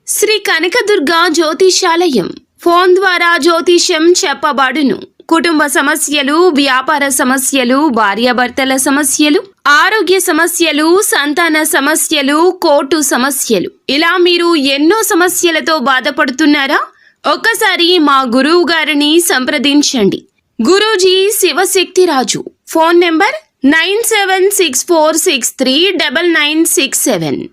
Shri Kanakadurga జ్యోతిషాలయం phone ద్వారా జ్యోతిష్యం చెప్పబడును. కుటుంబ సమస్యలు, వ్యాపార సమస్యలు, భార్యాభర్తల సమస్యలు, ఆరోగ్య సమస్యలు, సంతాన సమస్యలు, కోర్టు సమస్యలు, ఇలా మీరు ఎన్నో సమస్యలతో బాధపడుతున్నారా? ఒక్కసారి మా గురువు గారిని సంప్రదించండి. గురూజీ శివశక్తిరాజు. Phone number 9764639967.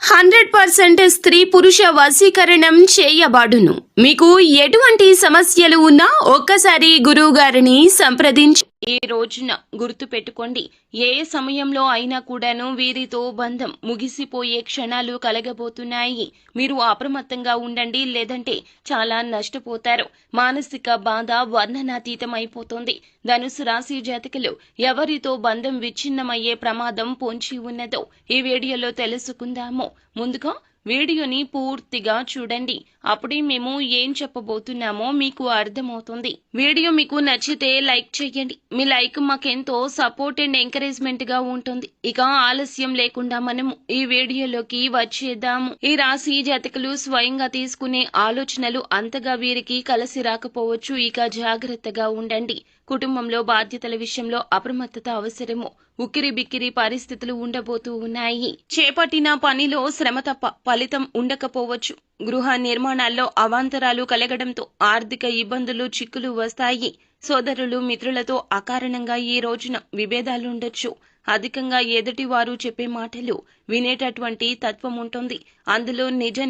100% స్త్రీ పురుష వశీకరణం చేయబడును. మీకు ఎటువంటి సమస్యలు ఉన్నా ఒక్కసారి గురువు గారిని సంప్రదించి ఈ రోజున గుర్తు పెట్టుకోండి. ఏ సమయంలో అయినా కూడాను వీరితో బంధం ముగిసిపోయే క్షణాలు కలగబోతున్నాయి. మీరు అప్రమత్తంగా ఉండండి, లేదంటే చాలా నష్టపోతారు. మానసిక బాధ వర్ణనాతీతం అయిపోతుంది. ధనుసు రాశి జాతకులు ఎవరితో బంధం విచ్ఛిన్నమయ్యే ప్రమాదం పొంచి ఉన్నదో ఈ వీడియోలో తెలుసుకుందాము. ముందుగా వీడియోని పూర్తిగా చూడండి. అప్పుడే మేము ఏం చెప్పబోతున్నామో మీకు అర్థమవుతుంది. వీడియో మీకు నచ్చితే లైక్ చేయండి. మీ లైక్ మాకెంతో సపోర్ట్ అండ్ ఎంకరేజ్మెంట్ గా ఉంటుంది. ఇక ఆలస్యం లేకుండా మనము ఈ వీడియోలోకి వచ్చేద్దాము. ఈ రాశి జాతకులు స్వయంగా తీసుకునే ఆలోచనలు అంతగా వీరికి కలిసి రాకపోవచ్చు. ఇక జాగ్రత్తగా ఉండండి. కుటుంబంలో బాధ్యతల విషయంలో అప్రమత్తత అవసరము. ఉక్కిరి బిక్కిరి పరిస్థితులు ఉండబోతూ ఉన్నాయి. చేపట్టిన పనిలో శ్రమ తప్ప ఫలితం ఉండకపోవచ్చు. గృహ నిర్మాణాల్లో అవాంతరాలు కలగడంతో ఆర్థిక ఇబ్బందులు, చిక్కులు వస్తాయి. సోదరులు, మిత్రులతో అకారణంగా ఈ రోజున విభేదాలుండొచ్చు. అధికంగా ఎదుటి వారు చెప్పే మాటలు వినేటటువంటి తత్వం ఉంటుంది. అందులో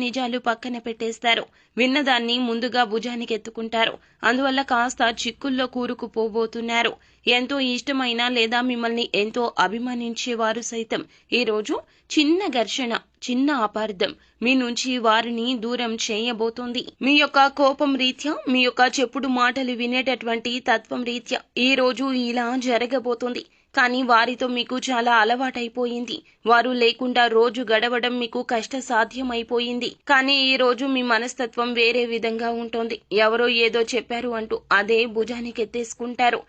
నిజాలు పక్కన పెట్టేస్తారు. విన్నదాన్ని ముందుగా భుజానికి ఎత్తుకుంటారు. అందువల్ల కాస్త చిక్కుల్లో కూరుకుపోబోతున్నారు. ఎంతో ఇష్టమైన లేదా మిమ్మల్ని ఎంతో అభిమానించేవారు సైతం ఈ రోజు చిన్న ఘర్షణ, చిన్న అపార్థం మీ నుంచి వారిని దూరం చేయబోతోంది. మీ యొక్క కోపం రీత్యా, మీ యొక్క చెప్పుడు మాటలు వినేటటువంటి తత్వం రీత్యా ఈ రోజు ఇలా జరగబోతోంది. కానీ వారితో మీకు చాలా అలవాటైపోయింది. వారు లేకుండా రోజు గడవడం మీకు కష్ట సాధ్యమైపోయింది. కానీ ఈ రోజు మీ మనస్తత్వం వేరే విధంగా ఉంటుంది. ఎవరో ఏదో చెప్పారు అంటూ అదే భుజానికి ఎత్తేసుకుంటారు.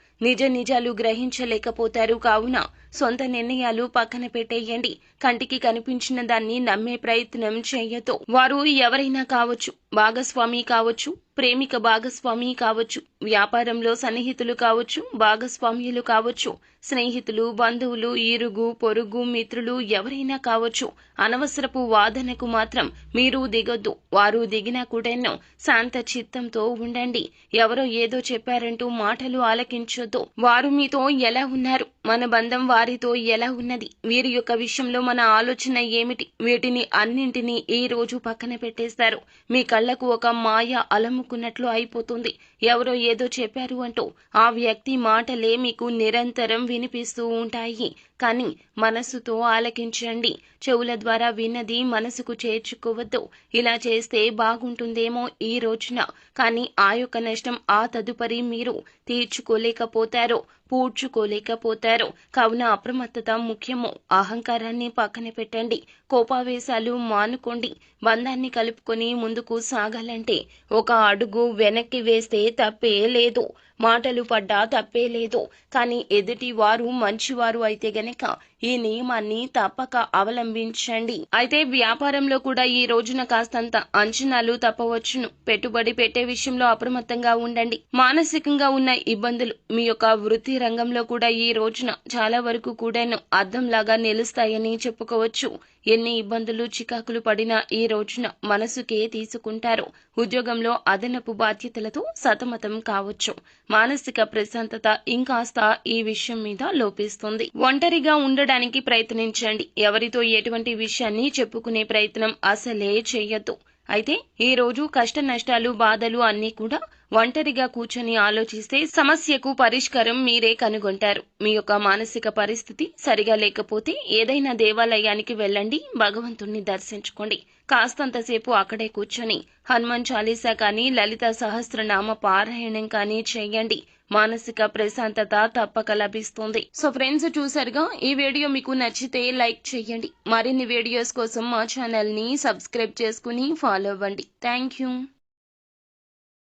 నిజాలు గ్రహించలేకపోతారు. కావున సొంత నిర్ణయాలు పక్కన పెట్టేయండి. కంటికి కనిపించిన దాన్ని నమ్మే ప్రయత్నం చేయొద్దు. వారు ఎవరైనా కావచ్చు, భాగస్వామి కావచ్చు, ప్రేమిక భాగస్వామి కావచ్చు, వ్యాపారంలో సన్నిహితులు కావచ్చు, భాగస్వామ్యులు కావచ్చు, స్నేహితులు, బంధువులు, ఇరుగు పొరుగు మిత్రులు ఎవరైనా కావచ్చు. అనవసరపు వాదనకు మాత్రం మీరు దిగొద్దు. వారు దిగినా కూడాను శాంత చిత్తంతో ఉండండి. ఎవరో ఏదో చెప్పారంటూ మాటలు ఆలకించొద్దు. వారు మీతో ఎలా ఉన్నారు, మన బంధం వారితో ఎలా ఉన్నది, వీరి యొక్క విషయంలో మన ఆలోచన ఏమిటి, వీటిని అన్నింటినీ ఈ రోజు పక్కన పెట్టేస్తారు. మీ కళ్లకు ఒక మాయ అలముకున్నట్లు అయిపోతుంది. ఎవరో ఏదో చెప్పారు అంటూ ఆ వ్యక్తి మాటలే మీకు నిరంతరం వినిపిస్తూ ఉంటాయి. కానీ మనసుతో ఆలకించండి. చెవుల ద్వారా విన్నది మనసుకు చేర్చుకోవద్దు. ఇలా చేస్తే బాగుంటుందేమో ఈ రోజున, కానీ ఆ యొక్క నష్టం ఆ తదుపరి మీరు తీర్చుకోలేకపోతారు, పూడ్చుకోలేకపోతారు. కావున అప్రమత్తత ముఖ్యము. అహంకారాన్ని పక్కన పెట్టండి. కోపావేశాలు మానుకోండి. బంధాన్ని కలుపుకొని ముందుకు సాగాలంటే ఒక అడుగు వెనక్కి వేస్తే తప్పే లేదు. మాటలు పడ్డా తప్పే లేదు. కానీ ఎదుటి వారు మంచివారు అయితే గనక ఈ నియమాన్ని తప్పక అవలంబించండి. అయితే వ్యాపారంలో కూడా ఈ రోజున కాస్తంత అంచనాలు తప్పవచ్చును. పెట్టుబడి పెట్టే విషయంలో అప్రమత్తంగా ఉండండి. మానసికంగా ఉన్న ఇబ్బందులు మీ యొక్క వృత్తి రంగంలో కూడా ఈ రోజున చాలా వరకు కూడాను అద్దంలాగా నిలుస్తాయని చెప్పుకోవచ్చు. ఎన్ని ఇబ్బందులు, చికాకులు పడినా ఈ రోజున మనసుకే తీసుకుంటారు. ఉద్యోగంలో అదనపు బాధ్యతలతో సతమతం కావచ్చు. మానసిక ప్రశాంతత ఇంకాస్త ఈ విషయం మీద లోపిస్తుంది. ఒంటరిగా ఉండడానికి ప్రయత్నించండి. ఎవరితో ఎటువంటి విషయాన్ని చెప్పుకునే ప్రయత్నం అసలే చేయొద్దు. అయితే ఈ రోజు కష్ట నష్టాలు, బాధలు అన్నీ కూడా ఒంటరిగా కూర్చొని ఆలోచిస్తే సమస్యకు పరిష్కారం మీరే కనుగొంటారు. మీ యొక్క మానసిక పరిస్థితి సరిగా లేకపోతే ఏదైనా దేవాలయానికి వెళ్ళండి, భగవంతుణ్ణి దర్శించుకోండి. కాస్తంతసేపు అక్కడే కూర్చొని హనుమాన్ చాలీసా కానీ, లలిత సహస్రనామ పారాయణం కానీ చేయండి. మానసిక ప్రశాంతత తప్పక లభిస్తుంది. సో ఫ్రెండ్స్, చూసారుగా, ఈ వీడియో మీకు నచ్చితే లైక్ చేయండి. మరిన్ని వీడియోస్ కోసం మా ఛానల్ ని సబ్స్క్రైబ్ చేసుకుని ఫాలో అవ్వండి. Thank you.